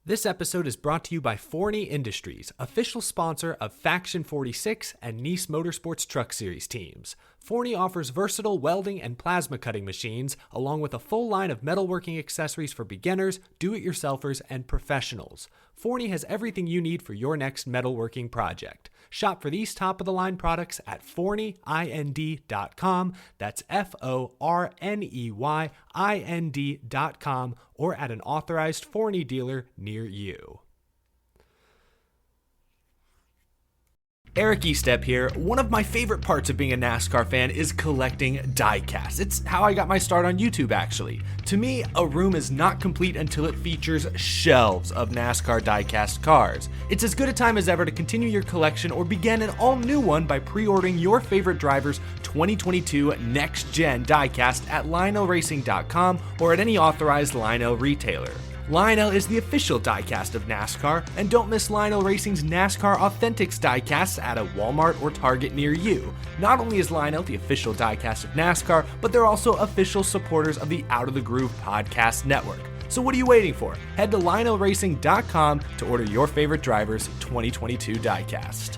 This episode is brought to you by Forney Industries, official sponsor of Faction 46 and Nice Motorsports Truck Series teams. Forney offers versatile welding and plasma cutting machines, along with a full line of metalworking accessories for beginners, do-it-yourselfers, and professionals. Forney has everything you need for your next metalworking project. Shop for these top-of-the-line products at forneyInd.com. That's FORNEYIND.com, or at an authorized Forney dealer near you. Eric Estep here. One of my favorite parts of being a NASCAR fan is collecting diecasts. It's how I got my start on YouTube, actually. To me, a room is not complete until it features shelves of NASCAR diecast cars. It's as good a time as ever to continue your collection or begin an all-new one by pre-ordering your favorite driver's 2022 next-gen diecast at LionelRacing.com or at any authorized Lionel retailer. Lionel is the official diecast of NASCAR, and don't miss Lionel Racing's NASCAR Authentics diecasts at a Walmart or Target near you. Not only is Lionel the official diecast of NASCAR, but they're also official supporters of the Out of the Groove podcast network. So what are you waiting for? Head to LionelRacing.com to order your favorite driver's 2022 diecast.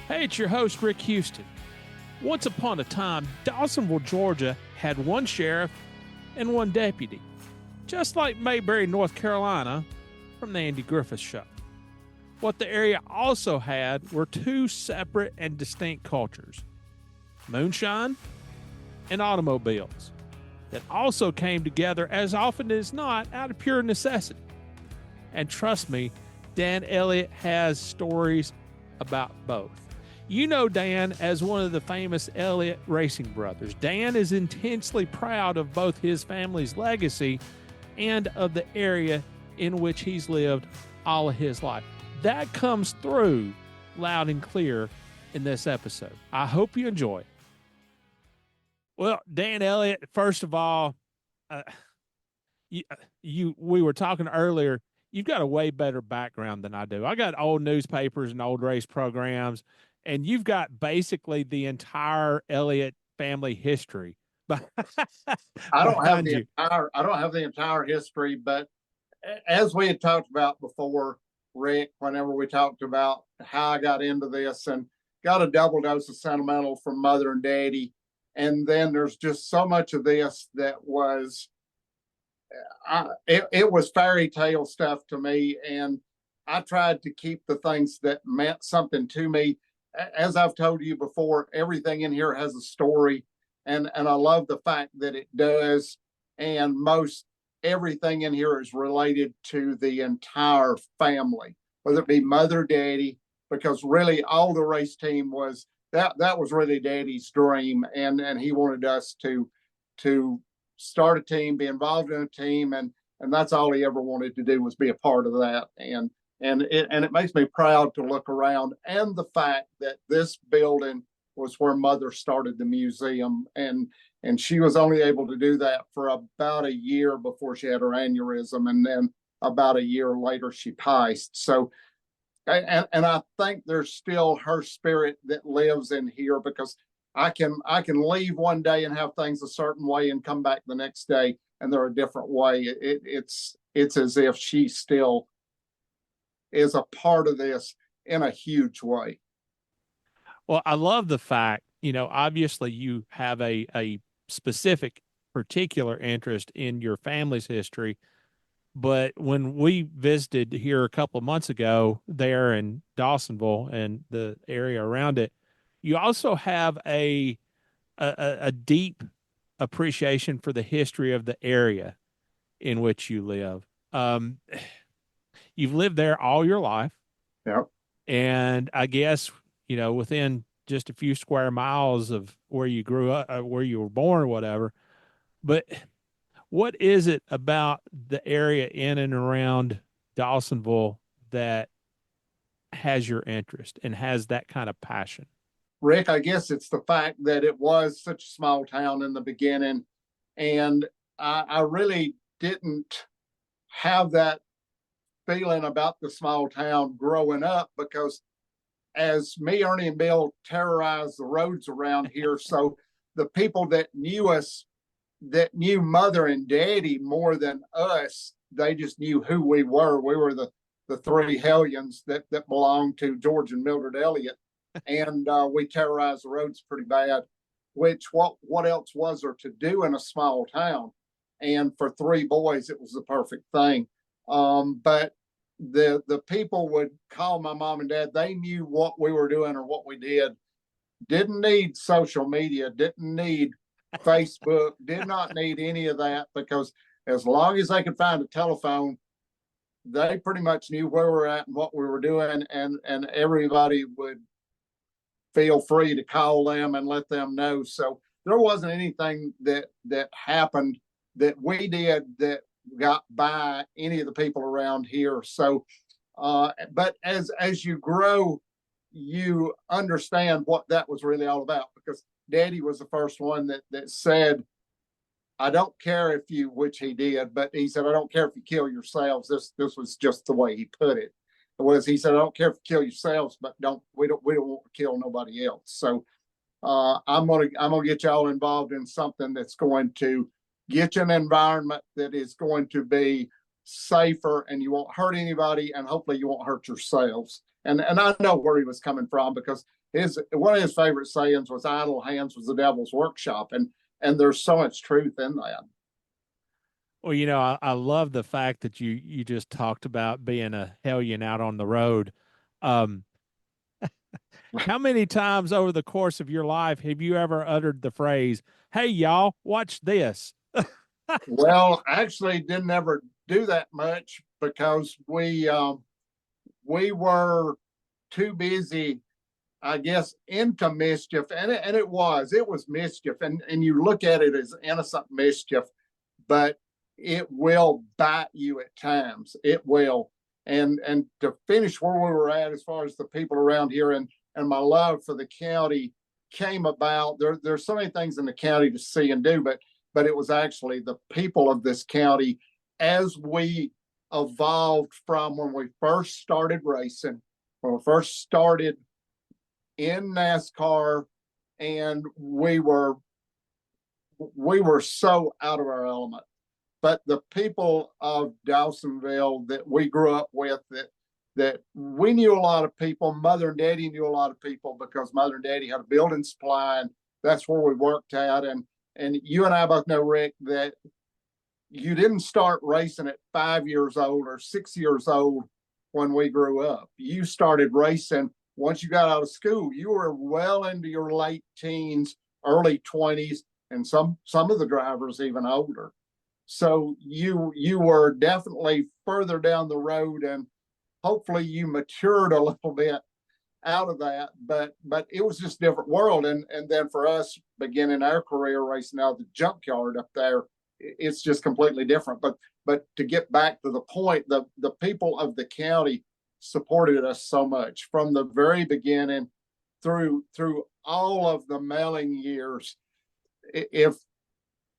Hey, it's your host, Rick Houston. Once upon a time, Dawsonville, Georgia had one sheriff and one deputy, just like Mayberry, North Carolina, from the Andy Griffith Show. What the area also had were two separate and distinct cultures, moonshine and automobiles, that also came together as often as not out of pure necessity. And trust me, Dan Elliott has stories about both. You know Dan as one of the famous Elliott racing brothers. Dan is intensely proud of both his family's legacy and of the area in which he's lived all of his life. That comes through loud and clear in this episode. I hope you enjoy it. Well, Dan Elliott, first of all, we were talking earlier, you've got a way better background than I do. I got old newspapers and old race programs, and you've got basically the entire Elliott family history. I don't have the entire history, but as we had talked about before, Rick, whenever we talked about how I got into this and got a double dose of sentimental from mother and daddy. And then there's just so much of this that was, it was fairy tale stuff to me. And I tried to keep the things that meant something to me. As I've told you before, everything in here has a story, and I love the fact that it does. And most everything in here is related to the entire family, whether it be mother, daddy, because really all the race team was that was really Daddy's dream, and he wanted us to start a team, be involved in a team, and that's all he ever wanted to do was be a part of that. And it makes me proud to look around, and the fact that this building was where Mother started the museum, and she was only able to do that for about a year before she had her aneurysm, and then about a year later she passed. So, and I think there's still her spirit that lives in here, because I can leave one day and have things a certain way and come back the next day and they're a different way. It's as if she still is a part of this in a huge way. Well, I love the fact, obviously you have a specific particular interest in your family's history, but when we visited here a couple of months ago there in Dawsonville and the area around it, you also have a deep appreciation for the history of the area in which you live. You've lived there all your life. Yeah. And I guess, within just a few square miles of where you grew up, where you were born or whatever. But what is it about the area in and around Dawsonville that has your interest and has that kind of passion? Rick, I guess it's the fact that it was such a small town in the beginning, and I really didn't have that feeling about the small town growing up because as me, Ernie, and Bill terrorized the roads around here, so the people that knew us, that knew Mother and Daddy more than us, they just knew who we were. We were the three hellions that belonged to George and Mildred Elliott, and we terrorized the roads pretty bad. Which what else was there to do in a small town? And for three boys, it was the perfect thing. But the people would call my mom and dad. They knew what we were doing or what we did. Didn't need social media. Didn't need Facebook. Did not need any of that because as long as they could find a telephone, they pretty much knew where we're at and what we were doing, and everybody would feel free to call them and let them know. So there wasn't anything that happened that we did that got by any of the people around here. So, but as you grow, you understand what that was really all about because Daddy was the first one that said, I don't care if you, which he did, but he said, I don't care if you kill yourselves. This was just the way he put it. He said, I don't care if you kill yourselves, but we don't want to kill nobody else. So I'm gonna get y'all involved in something that's going to get you an environment that is going to be safer and you won't hurt anybody and hopefully you won't hurt yourselves. And I know where he was coming from because one of his favorite sayings was idle hands was the devil's workshop. And there's so much truth in that. Well, I love the fact that you just talked about being a hellion out on the road. Um, how many times over the course of your life have you ever uttered the phrase, "Hey, y'all, watch this"? Well, actually, didn't ever do that much because we were too busy, I guess, into mischief, and it was mischief, and you look at it as innocent mischief, but it will bite you at times. It will. And to finish where we were at as far as the people around here and my love for the county came about. There's so many things in the county to see and do, but it was actually the people of this county as we evolved from when we first started racing, when we first started in NASCAR, and we were so out of our element. But the people of Dawsonville that we grew up with, that we knew a lot of people. Mother and Daddy knew a lot of people because Mother and Daddy had a building supply, and that's where we worked at. And you and I both know, Rick, that you didn't start racing at 5 years old or 6 years old when we grew up. You started racing once you got out of school. You were well into your late teens, early 20s, and some of the drivers even older. So you were definitely further down the road, and hopefully you matured a little bit out of that. But it was just a different world. And then for us beginning our career racing out of the junkyard up there, it's just completely different. But to get back to the point, the people of the county supported us so much from the very beginning through all of the mailing years. If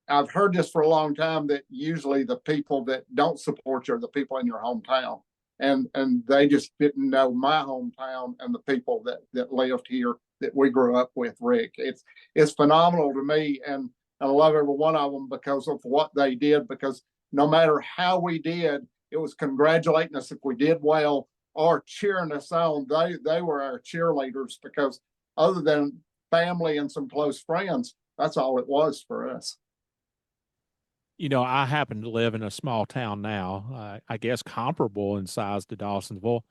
I've heard this for a long time, that usually the people that don't support you are the people in your hometown. And they just didn't know my hometown and the people that lived here that we grew up with, Rick. It's phenomenal to me, and I love every one of them because of what they did, because no matter how we did, it was congratulating us if we did well or cheering us on. They were our cheerleaders because other than family and some close friends, that's all it was for us. I happen to live in a small town now, I guess comparable in size to Dawsonville,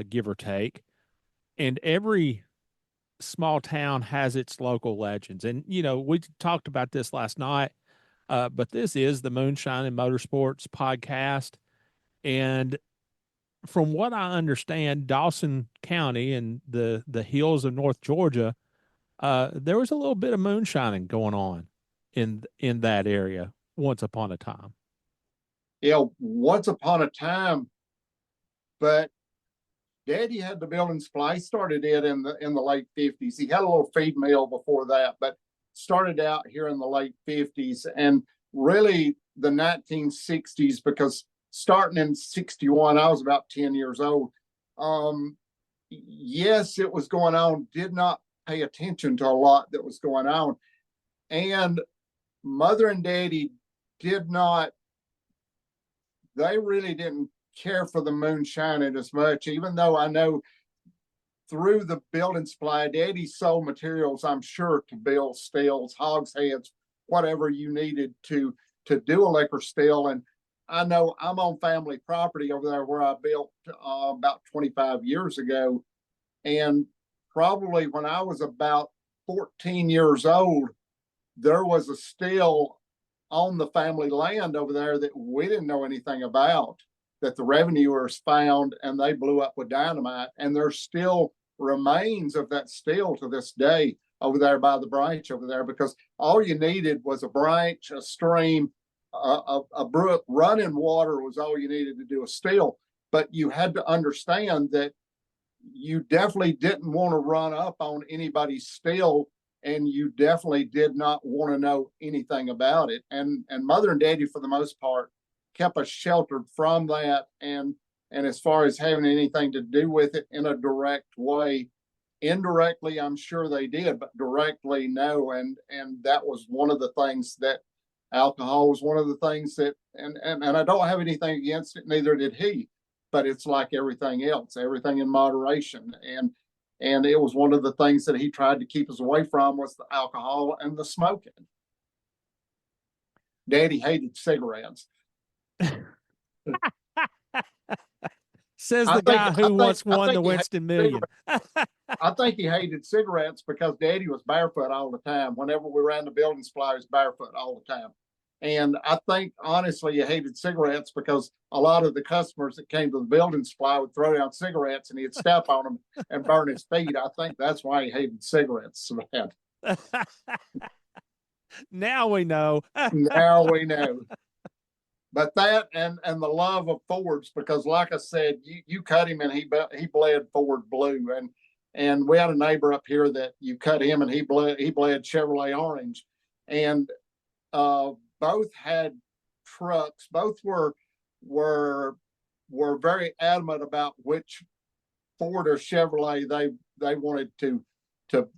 give or take. And every small town has its local legends. And, we talked about this last night, but this is the Moonshine and Motorsports podcast. And from what I understand, Dawson County and the hills of North Georgia, there was a little bit of moonshining going on in that area once upon a time. Once upon a time, but Daddy had the building supply. He started it in the late 50s. He had a little feed mill before that, but started out here in the late 50s and really the 1960s, because starting in 61, I was about 10 years old. Yes, it was going on, did not pay attention to a lot that was going on. And Mother and Daddy they really didn't care for the moonshining as much, even though I know through the building supply, Daddy sold materials, I'm sure, to build stills, hogsheads, whatever you needed to do a liquor still. And I know I'm on family property over there where I built about 25 years ago. And probably when I was about 14 years old, there was a still on the family land over there that we didn't know anything about, that the revenuers found, and they blew up with dynamite. And there's still remains of that still to this day over there by the branch over there, because all you needed was a branch, a stream, a brook, running water was all you needed to do a still. But you had to understand that you definitely didn't want to run up on anybody's still, and you definitely did not want to know anything about it. And Mother and Daddy, for the most part, kept us sheltered from that. And as far as having anything to do with it in a direct way, indirectly, I'm sure they did, but directly, no. And that was one of the things that alcohol was one of the things that, and I don't have anything against it, neither did he, but it's like everything else, everything in moderation. And it was one of the things that he tried to keep us away from was the alcohol and the smoking. Daddy hated cigarettes. Says the guy who once won the Winston Million. I think he hated cigarettes because Daddy was barefoot all the time. Whenever we ran the building supply, he was barefoot all the time. And I think, honestly, he hated cigarettes because a lot of the customers that came to the building supply would throw down cigarettes and he'd step on them and burn his feet. I think that's why he hated cigarettes so bad. Now we know. Now we know. But that and the love of Fords, because like I said, you cut him and he bled Ford blue. And we had a neighbor up here that you cut him and he bled Chevrolet orange. And both had trucks. Both were very adamant about which Ford or Chevrolet they wanted to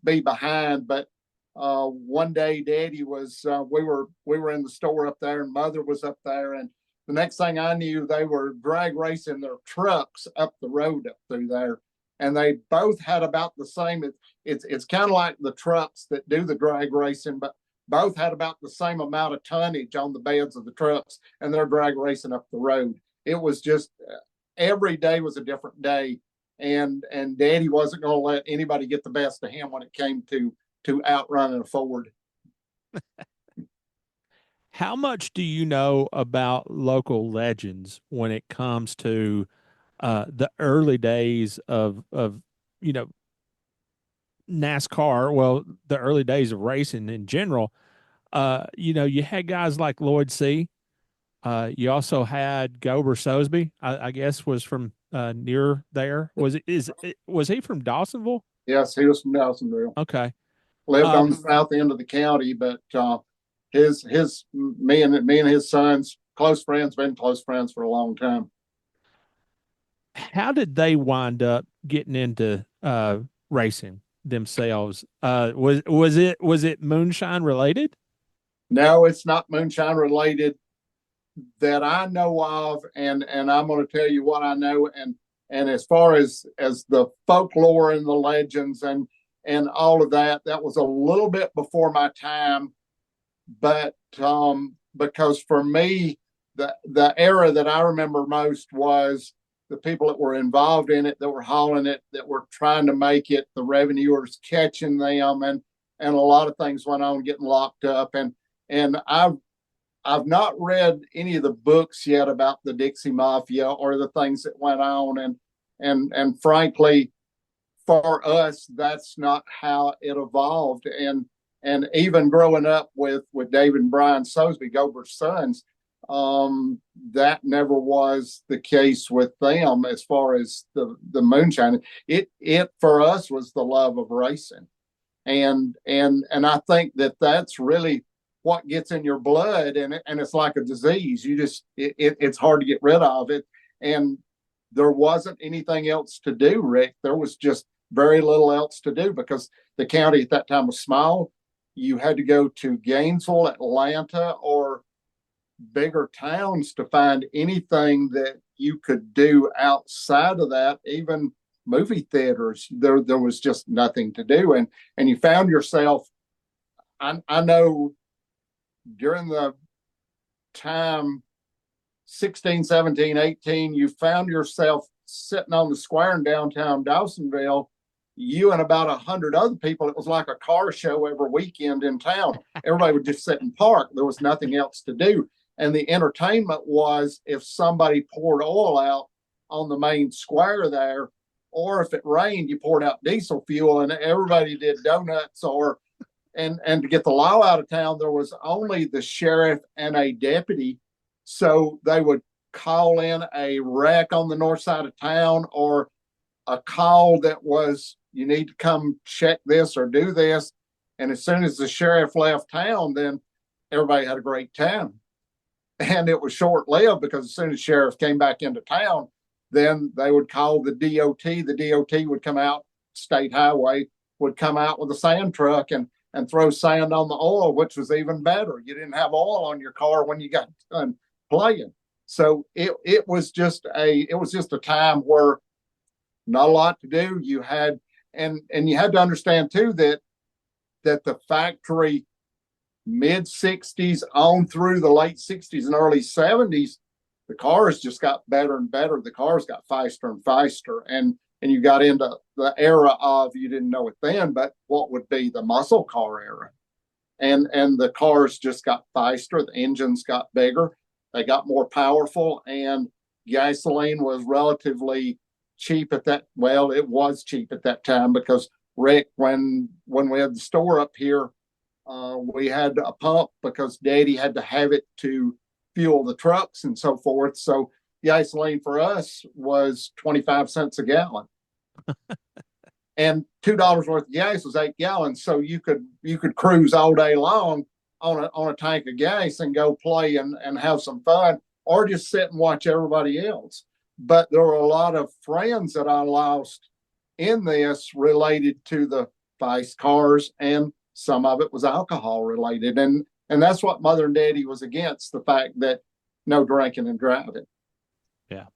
be behind. But one day Daddy was we were in the store up there and Mother was up there, and the next thing I knew they were drag racing their trucks up the road up through there, and they both had about the same. It's kind of like the trucks that do the drag racing, but both had about the same amount of tonnage on the beds of the trucks, and they're drag racing up the road. It was just every day was a different day, and Daddy wasn't going to let anybody get the best of him when it came to outrunning a Ford. How much do you know about local legends when it comes to the early days of NASCAR? Well, the early days of racing in general. You had guys like Lloyd C. You also had Gober Sosby, I guess was from near there. Was he from Dawsonville? Yes, he was from Dawsonville. Okay. Lived on the south end of the county, but me and his sons, close friends, been close friends for a long time. How did they wind up getting into racing themselves? Was it moonshine related? No, it's not moonshine related that I know of, and I'm going to tell you what I know, and as far as the folklore and the legends and all of that was a little bit before my time. But because for me, the era that I remember most was the people that were involved in it, that were hauling it, that were trying to make it, the revenuers catching them, and a lot of things went on, getting locked up. And I've not read any of the books yet about the Dixie Mafia or the things that went on, and frankly, for us, that's not how it evolved. And even growing up with David and Brian Sosby, Gober's sons, that never was the case with them as far as the moonshine. It for us was the love of racing, and I think that's really what gets in your blood, and it's like a disease. You just it's hard to get rid of it, and there wasn't anything else to do, Rick. There was just very little else to do because the county at that time was small. You had to go to Gainesville, Atlanta, or bigger towns to find anything that you could do outside of that. Even movie theaters, there was just nothing to do, and you found yourself. I know during the time 16, 17, 18, you found yourself sitting on the square in downtown Dawsonville, you and about 100 other people. It was like a car show every weekend in town. Everybody would just sit and park. There was nothing else to do. And the entertainment was if somebody poured oil out on the main square there, or if it rained, you poured out diesel fuel and everybody did donuts. And to get the law out of town, there was only the sheriff and a deputy. So they would call in a wreck on the north side of town, or a call that was, you need to come check this or do this. And as soon as the sheriff left town, then everybody had a great time. And it was short lived because as soon as the sheriff came back into town, then they would call the DOT. The DOT would come out, state highway would come out with a sand truck and throw sand on the oil, which was even better. You didn't have oil on your car when you got done playing. So it was just a time where not a lot to do. You had and you had to understand too that the factory mid 60s on through the late 60s and early 70s, the cars just got better and better. The cars got faster and faster. And you got into the era of, you didn't know it then, but what would be the muscle car era. And the cars just got faster. The engines got bigger. They got more powerful. And gasoline was relatively cheap at that. Well, it was cheap at that time because, Rick, when we had the store up here, we had a pump because Daddy had to have it to fuel the trucks and so forth. So gasoline for us was 25 cents a gallon. And $2 worth of gas was 8 gallons. So you could cruise all day long on a tank of gas and go play and have some fun, or just sit and watch everybody else. But there were a lot of friends that I lost in this related to the vice cars, and some of it was alcohol related. And that's what Mother and Daddy was against, the fact that no drinking and driving. Yeah.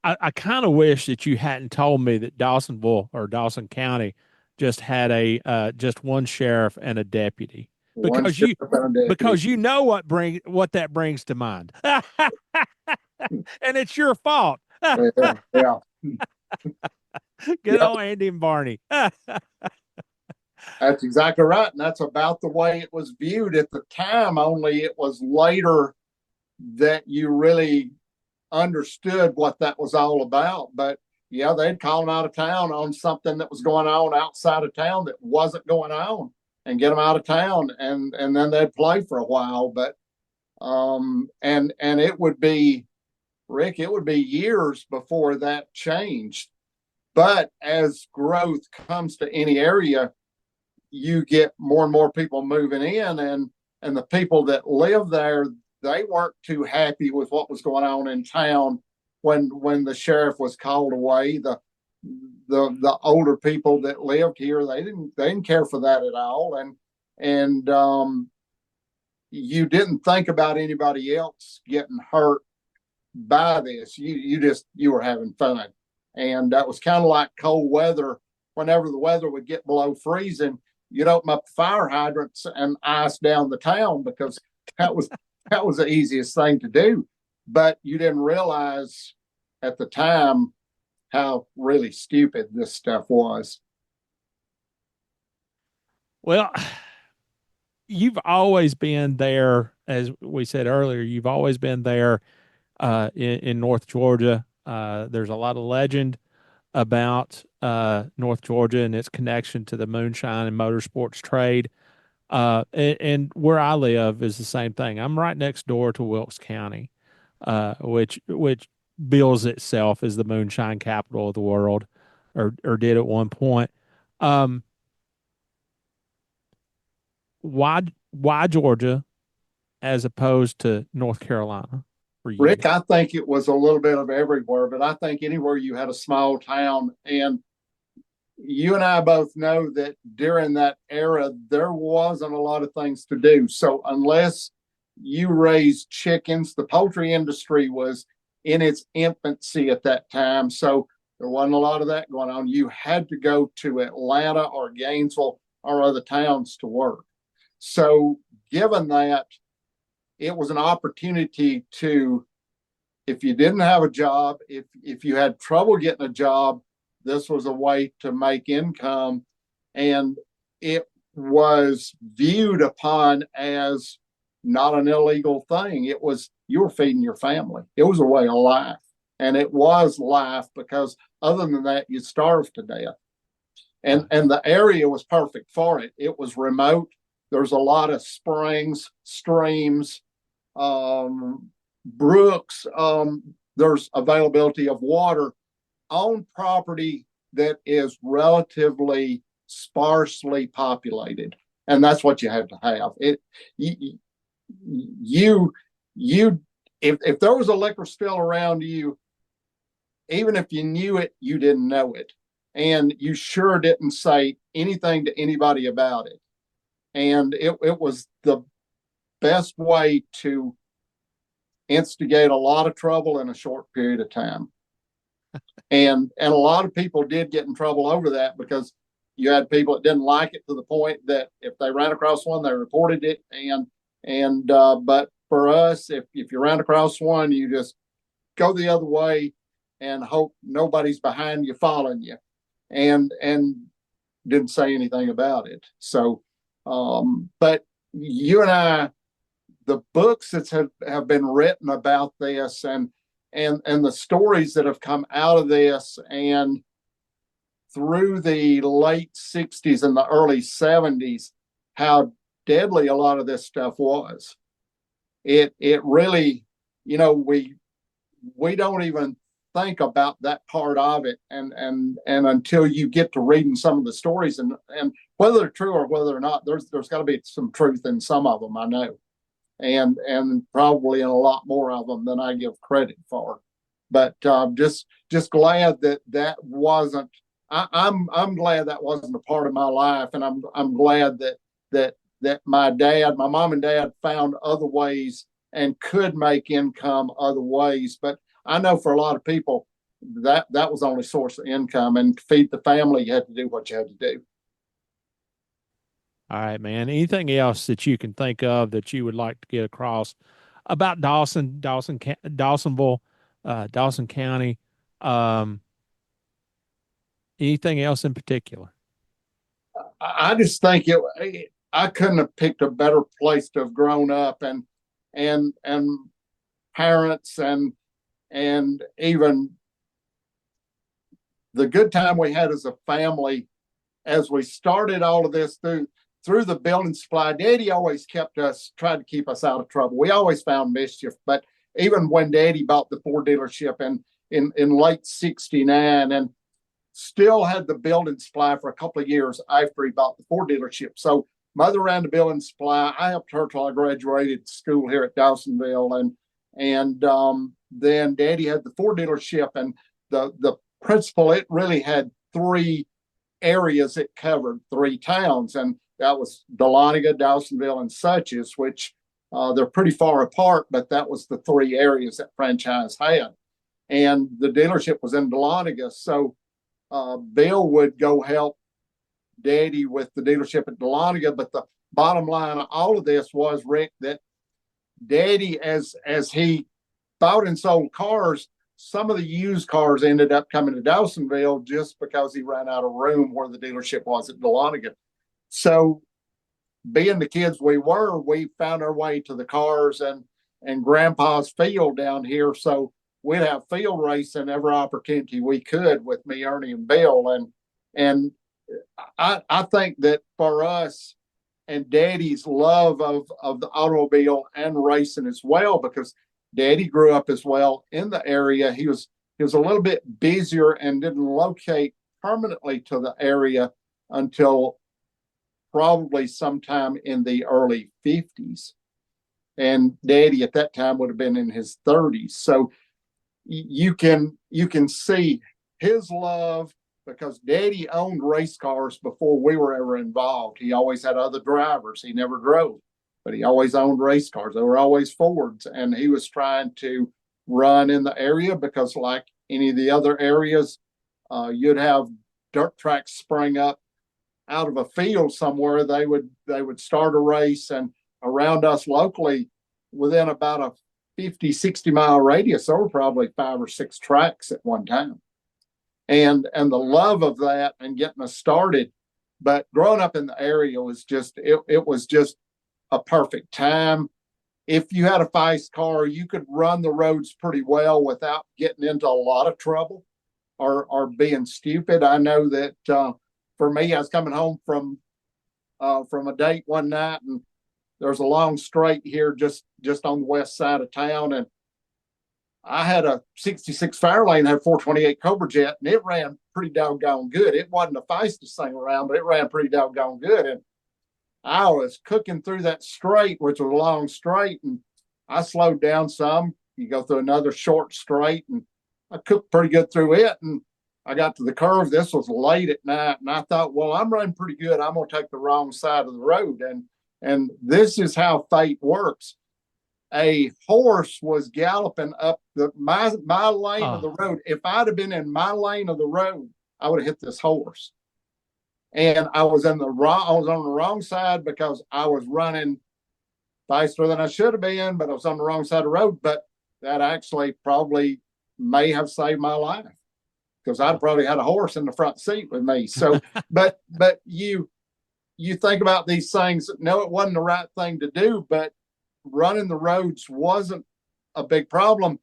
I kind of wish that you hadn't told me that Dawsonville or Dawson County just had just one sheriff and a deputy, because you know what that brings to mind. And it's your fault. Yeah. Good old Andy and Barney. That's exactly right. And that's about the way it was viewed at the time, only it was later that you really understood what that was all about. But yeah, they'd call them out of town on something that was going on outside of town that wasn't going on, and get them out of town, and then they'd play for a while. But and it would be, Rick, it would be years before that changed. But as growth comes to any area, you get more and more people moving in, and the people that live there, they weren't too happy with what was going on in town when the sheriff was called away. The older people that lived here, they didn't care for that at all, and you didn't think about anybody else getting hurt by this. You were having fun, and that was kind of like cold weather. Whenever the weather would get below freezing, you'd open up the fire hydrants and ice down the town, because that was the easiest thing to do. But you didn't realize at the time how really stupid this stuff was. Well, you've always been there, as we said earlier. You've always been there in North Georgia. There's a lot of legend about North Georgia and its connection to the moonshine and motorsports trade. And where I live is the same thing. I'm right next door to Wilkes County, which bills itself as the moonshine capital of the world, or did at one point. Um, why Georgia as opposed to North Carolina for you? Rick, I think it was a little bit of everywhere, but I think anywhere you had a small town, and you and I both know that during that era, there wasn't a lot of things to do. So unless you raised chickens, the poultry industry was in its infancy at that time. So there wasn't a lot of that going on. You had to go to Atlanta or Gainesville or other towns to work. So given that, it was an opportunity to, if you didn't have a job, if you had trouble getting a job, this was a way to make income. And it was viewed upon as not an illegal thing. It was, you were feeding your family. It was a way of life. And it was life, because other than that, you'd starve to death. And the area was perfect for it. It was remote. There's a lot of springs, streams, brooks. There's availability of water on property that is relatively sparsely populated, and that's what you have to have. If there was a liquor spill around you, even if you knew it, you didn't know it, and you sure didn't say anything to anybody about it. And it was the best way to instigate a lot of trouble in a short period of time. And a lot of people did get in trouble over that, because you had people that didn't like it to the point that if they ran across one, they reported it. But for us, if you ran across one, you just go the other way and hope nobody's behind you following you, and didn't say anything about it. So, but you and I, the books that have been written about this, and the stories that have come out of this, and through the late 60s and the early 70s, how deadly a lot of this stuff was. It really, we don't even think about that part of it, and until you get to reading some of the stories, and whether they're true or whether or not, there's got to be some truth in some of them, I know. And probably in a lot more of them than I give credit for. But just glad that wasn't. I'm glad that wasn't a part of my life, and I'm glad that my mom and dad found other ways and could make income other ways. But I know for a lot of people that was the only source of income, and to feed the family, you had to do what you had to do. All right, man. Anything else that you can think of that you would like to get across about Dawsonville, Dawson County? Anything else in particular? I just think I couldn't have picked a better place to have grown up, and parents, and even the good time we had as a family as we started all of this through the building supply. Daddy always tried to keep us out of trouble. We always found mischief. But even when Daddy bought the Ford dealership in late 69, and still had the building supply for a couple of years after he bought the Ford dealership. So Mother ran the building supply. I helped her till I graduated school here at Dawsonville, and then Daddy had the Ford dealership, and the principal, it really had three areas it covered, three towns, and that was Dahlonega, Dawsonville, and Suches, which they're pretty far apart, but that was the three areas that franchise had. And the dealership was in Dahlonega, so Bill would go help Daddy with the dealership at Dahlonega. But the bottom line of all of this was, Rick, that Daddy, as he bought and sold cars, some of the used cars ended up coming to Dawsonville just because he ran out of room where the dealership was at Dahlonega. So being the kids we were, we found our way to the cars and Grandpa's field down here. So we'd have field racing every opportunity we could with me, Ernie, and Bill. And I think that for us and Daddy's love of the automobile and racing as well, because Daddy grew up as well in the area. He was a little bit busier and didn't locate permanently to the area until probably sometime in the early 50s. And Daddy at that time would have been in his 30s. So you can see his love, because Daddy owned race cars before we were ever involved. He always had other drivers. He never drove, but he always owned race cars. They were always Fords, and he was trying to run in the area because, like any of the other areas, you'd have dirt tracks spring up out of a field somewhere. They would start a race, and around us locally, within about a 50, 60-mile radius, there were probably 5 or 6 tracks at one time. And the love of that and getting us started. But growing up in the area was just, it was just a perfect time. If you had a fast car, you could run the roads pretty well without getting into a lot of trouble or being stupid. I know that for me, I was coming home from a date one night, and there's a long straight here just on the west side of town, and I had a 66 Fairlane, had 428 Cobra Jet, and it ran pretty doggone good. It wasn't the fastest thing around, but it ran pretty doggone good. And I was cooking through that straight, which was a long straight, and I slowed down some. You go through another short straight, and I cooked pretty good through it. And I got to the curve. This was late at night, and I thought, well, I'm running pretty good. I'm going to take the wrong side of the road. And this is how fate works. A horse was galloping up my lane of the road. If I'd have been in my lane of the road, I would have hit this horse. And I was on the wrong side because I was running faster than I should have been, but I was on the wrong side of the road. But that actually probably may have saved my life, because I'd probably had a horse in the front seat with me. So, but you think about these things. No, it wasn't the right thing to do, but running the roads wasn't a big problem.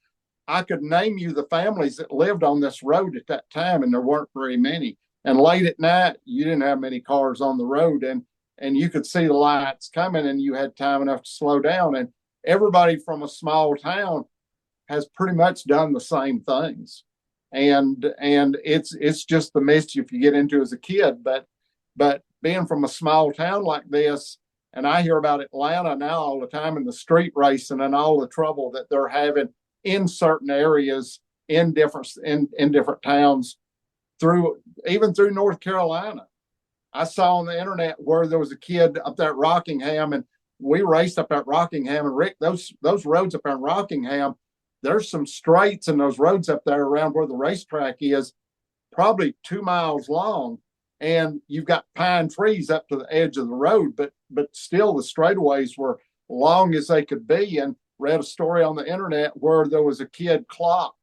I could name you the families that lived on this road at that time, and there weren't very many. And late at night, you didn't have many cars on the road, and you could see the lights coming, and you had time enough to slow down. And everybody from a small town has pretty much done the same things. And it's just the mischief you get into as a kid. But being from a small town like this, and I hear about Atlanta now all the time in the street racing and all the trouble that they're having in certain areas, in different towns, even through North Carolina. I saw on the internet where there was a kid up there at Rockingham, and we raced up at Rockingham. And Rick, those roads up in Rockingham, there's some straights in those roads up there around where the racetrack is, probably 2 miles long. And you've got pine trees up to the edge of the road, but still the straightaways were long as they could be. And read a story on the internet where there was a kid clocked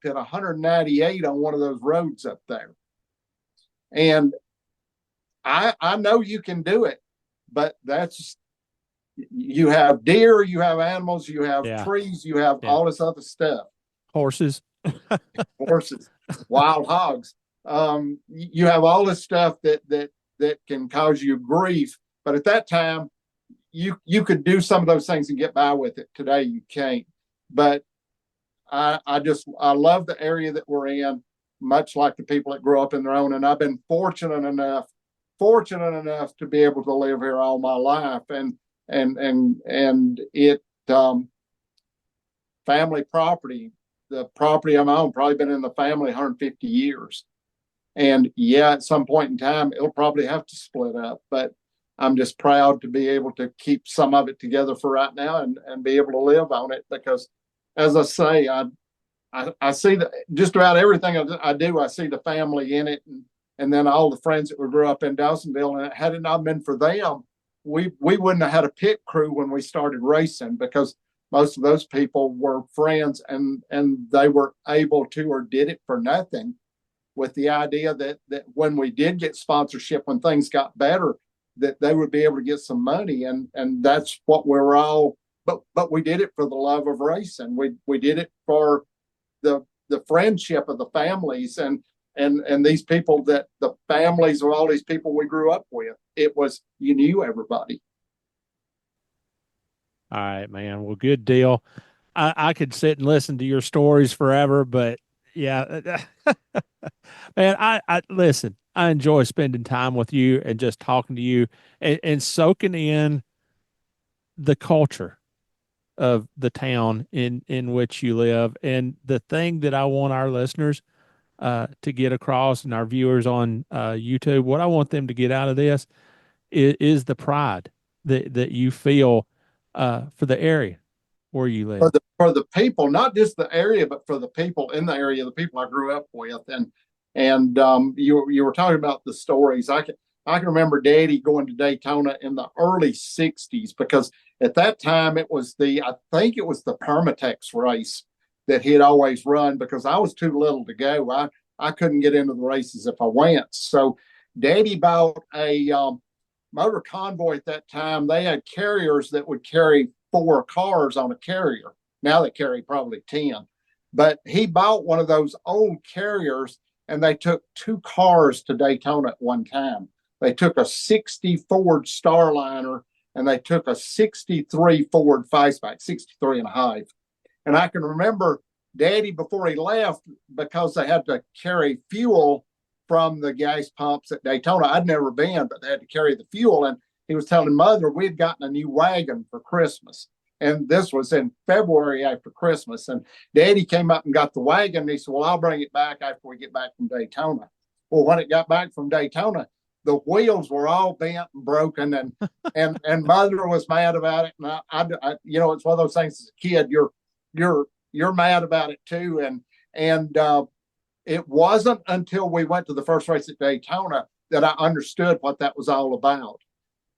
at 198 on one of those roads up there. And I know you can do it, but you have deer, you have animals, you have trees, you have all this other stuff. Horses, wild hogs. You have all this stuff that can cause you grief. But at that time, you could do some of those things and get by with it. Today, you can't. But I love the area that we're in, much like the people that grew up in their own. And I've been fortunate enough to be able to live here all my life. And it, family property, the property I'm on, probably been in the family 150 years. And at some point in time, it'll probably have to split up, but I'm just proud to be able to keep some of it together for right now and be able to live on it, because as I say, I see that just about everything I do, I see the family in it, and then all the friends that we grew up in Dawsonville. And had it not been for them, we wouldn't have had a pit crew when we started racing, because most of those people were friends and they were able to, or did it for nothing, with the idea that when we did get sponsorship, when things got better, that they would be able to get some money. And that's what we were all, but we did it for the love of racing. We did it for the friendship of the families and these people, that the families of all these people we grew up with. It was, you knew everybody. All right, man. Well, good deal. I could sit and listen to your stories forever, but yeah, man, I listen, I enjoy spending time with you and just talking to you and soaking in the culture of the town in which you live. And the thing that I want our listeners to get across, and our viewers on YouTube, what I want them to get out of this is the pride that you feel for the area where you live. For the people, not just the area, but for the people in the area, the people I grew up with. And you were talking about the stories. I can remember Daddy going to Daytona in the early 60s, because at that time I think it was the Permatex race that he had always run, because I was too little to go. I couldn't get into the races if I went. So Daddy bought a motor convoy at that time. They had carriers that would carry 4 cars on a carrier. Now they carry probably 10. But he bought one of those old carriers, and they took 2 cars to Daytona at one time. They took a 60 Ford Starliner, and they took a 63 Ford Fastback, 63 and a half. And I can remember Daddy, before he left, because they had to carry fuel from the gas pumps at Daytona. I'd never been, but they had to carry the fuel. And he was telling Mother we'd gotten a new wagon for Christmas. And this was in February after Christmas. And Daddy came up and got the wagon. And he said, well, I'll bring it back after we get back from Daytona. Well, when it got back from Daytona, the wheels were all bent and broken, and Mother was mad about it. And I it's one of those things as a kid, you're mad about it too. And it wasn't until we went to the first race at Daytona that I understood what that was all about.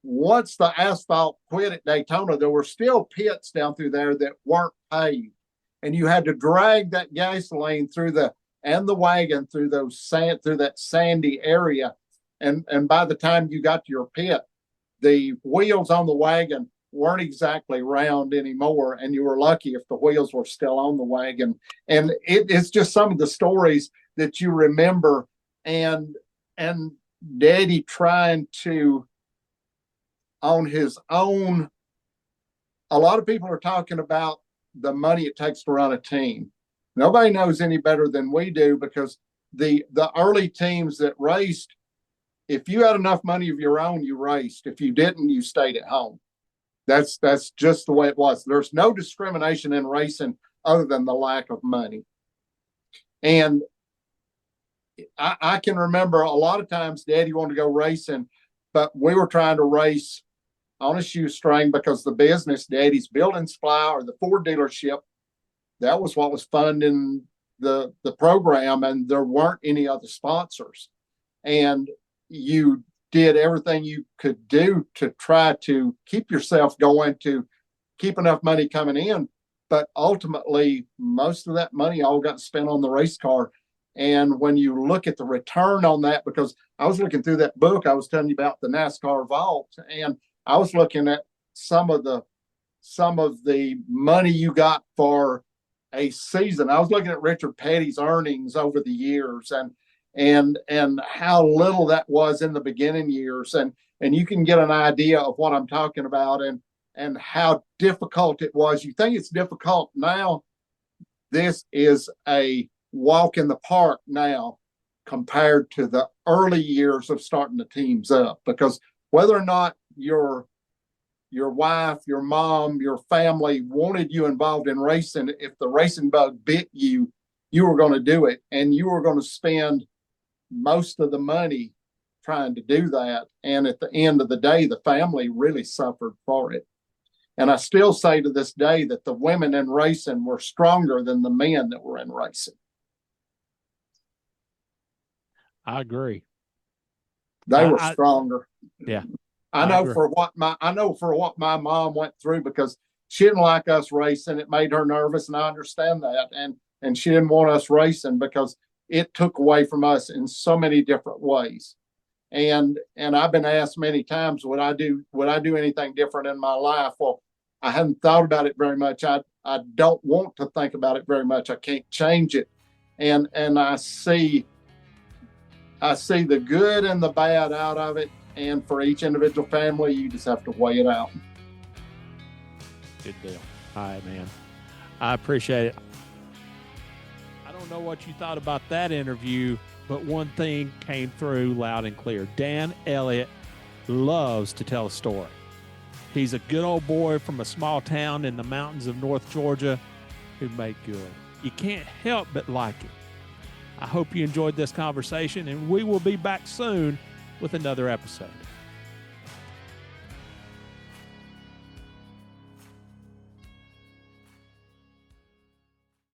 Once the asphalt quit at Daytona, there were still pits down through there that weren't paved, and you had to drag that gasoline through the wagon through that sandy area. And by the time you got to your pit, the wheels on the wagon weren't exactly round anymore, and you were lucky if the wheels were still on the wagon. And it's just some of the stories that you remember, and Daddy trying to, on his own. A lot of people are talking about the money it takes to run a team. Nobody knows any better than we do, because the early teams that raced, if you had enough money of your own, you raced. If you didn't, you stayed at home. That's just the way it was. There's no discrimination in racing other than the lack of money. And I can remember a lot of times Daddy wanted to go racing, but we were trying to race on a shoestring, because the business, Daddy's building supply or the Ford dealership, that was what was funding the program, and there weren't any other sponsors. And you did everything you could do to try to keep yourself going, to keep enough money coming in. But ultimately, most of that money all got spent on the race car. And when you look at the return on that, because I was looking through that book I was telling you about, the NASCAR Vault, and I was looking at some of the money you got for a season. I was looking at Richard Petty's earnings over the years, and how little that was in the beginning years, and you can get an idea of what I'm talking about, and how difficult it was. You think it's difficult now? This is a walk in the park now compared to the early years of starting the teams up, because whether or not your wife, your mom, your family wanted you involved in racing, if the racing bug bit you, you were going to do it, and you were going to spend most of the money trying to do that. And at the end of the day, the family really suffered for it. And I still say to this day that the women in racing were stronger than the men that were in racing. I agree. They were stronger. Yeah. I know for what my mom went through, because she didn't like us racing. It made her nervous, and I understand that. And she didn't want us racing because it took away from us in so many different ways. And I've been asked many times, would I do anything different in my life? Well, I hadn't thought about it very much. I don't want to think about it very much. I can't change it. And I see the good and the bad out of it. And for each individual family, you just have to weigh it out. Good deal. All right, man. I appreciate it. I don't know what you thought about that interview, but one thing came through loud and clear. Dan Elliott loves to tell a story. He's a good old boy from a small town in the mountains of North Georgia who made good. You can't help but like it. I hope you enjoyed this conversation, and we will be back soon with another episode.